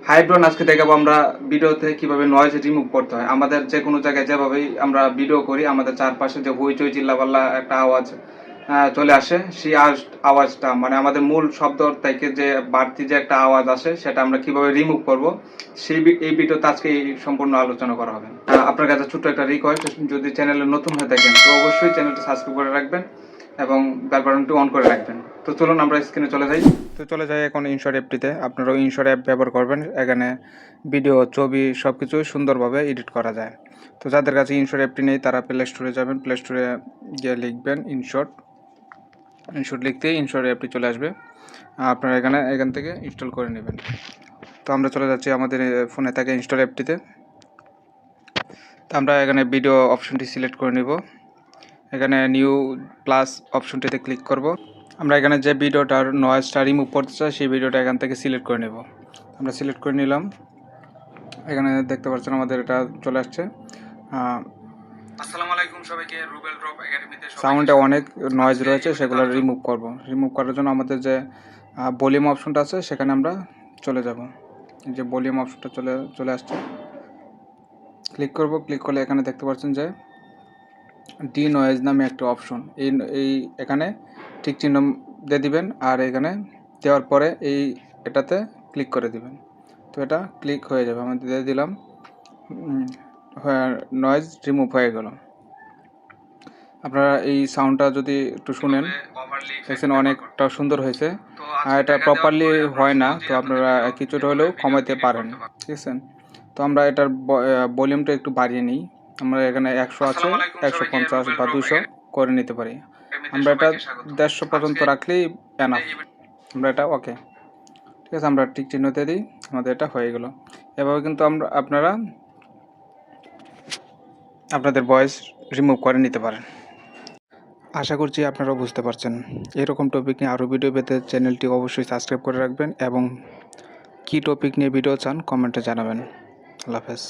High ব্রন, আজকে দেখাবো আমরা ভিডিওতে কিভাবে নয়েজ রিমুভ করতে হয়। আমাদের যে কোনো জায়গায় যেভাবেই আমরা ভিডিও করি, আমাদের চারপাশে যে হইচই চিল্লাপাল্লা একটা আওয়াজ চলে আসে, সেই আওয়াজটা মানে আমাদের মূল শব্দ থেকে যে বাড়তি যে একটা আওয়াজ আসে, সেটা আমরা কিভাবে রিমুভ করব এই ভিডিওতে আজকে সম্পূর্ণ আলোচনা করা হবে। আপনার কাছে ছোট্ট একটা রিকোয়েস্ট, যদি চ্যানেলে নতুন হয়ে থাকেন তো অবশ্যই চ্যানেলটা সাবস্ক্রাইব করে রাখবেন এবং বেল বাটনটি অন করে রাখবেন। তো চলুন আমরা স্ক্রিনে চলে যাই এখন ইনশট অ্যাপটিতে। আপনারাও ইনশট অ্যাপ ব্যবহার করবেন। এখানে ভিডিও, ছবি সব কিছু সুন্দরভাবে এডিট করা যায়। তো যাদের কাছে ইনশট অ্যাপটি নেই তারা প্লে স্টোরে যাবেন। প্লে স্টোরে গিয়ে লিখবেন ইনশট লিখতেই ইনশট অ্যাপটি চলে আসবে। আপনারা এখান থেকে ইনস্টল করে নেবেন। তো আমরা চলে যাচ্ছি আমাদের ফোনে থাকে ইনস্টল অ্যাপটিতে। তো আমরা এখানে ভিডিও অপশনটি সিলেক্ট করে নিব। এখানে নিউ প্লাস অপশনটিতে ক্লিক করব। আমরা এখানে যে ভিডিওটার নয়েজটা রিমুভ করতে চাই সেই ভিডিওটা এখান থেকে সিলেক্ট করে নেব। আমরা সিলেক্ট করে নিলাম। এখানে দেখতে পাচ্ছেন আমাদের এটা চলে আসছে। আসসালামু আলাইকুম সবাইকে, রুবেল ড্রপ একাডেমিতে সাউন্ডে অনেক নয়েজ রয়েছে, সেগুলো রিমুভ করব। রিমুভ করার জন্য আমাদের যে ভলিউম অপশনটা আছে সেখানে আমরা চলে যাব। যে ভলিউম অপশনটা চলে আসছে, ক্লিক করব। ক্লিক করলে এখানে দেখতে পাচ্ছেন যে ডি নয়েজ নামে একটা অপশন, এই এখানে ঠিক চিহ্ন দিয়ে দিবেন, আর এখানে দেওয়ার পরে এটাতে ক্লিক করে দিবেন। তো এটা ক্লিক হয়ে যাবে, আমি দিয়ে দিলাম, নয়েজ রিমুভ হয়ে গেল। আপনারা এই সাউন্ডটা যদি একটু শুনেন, দেখছেন অনেকটা সুন্দর হয়েছে। আর এটা প্রপারলি হয় না, তো আপনারা কিছুটা হলেও কমাইতে পারেন, ঠিক আছে। তো আমরা এটার ভলিউমটা একটু বাড়িয়ে নিই। আমরা এখানে 100 আছে, 150 বা 200 করে নিতে পারি। আমরা এটা 150 পর্যন্ত রাখলেই এনাফ। আমরা এটা ওকে, ঠিক আছে। আমরা টিক চিহ্ন দিয়ে দিই, আমাদের এটা হয়ে গেল। এভাবে কিন্তু আপনারা আপনাদের ভয়েস রিমুভ করে নিতে পারেন। আশা করছি আপনারাও বুঝতে পারছেন। এরকম টপিক নিয়ে আরও ভিডিও পেতে চ্যানেলটি অবশ্যই সাবস্ক্রাইব করে রাখবেন এবং কী টপিক নিয়ে ভিডিও চান কমেন্টে জানাবেন। আল্লাহ হাফেজ।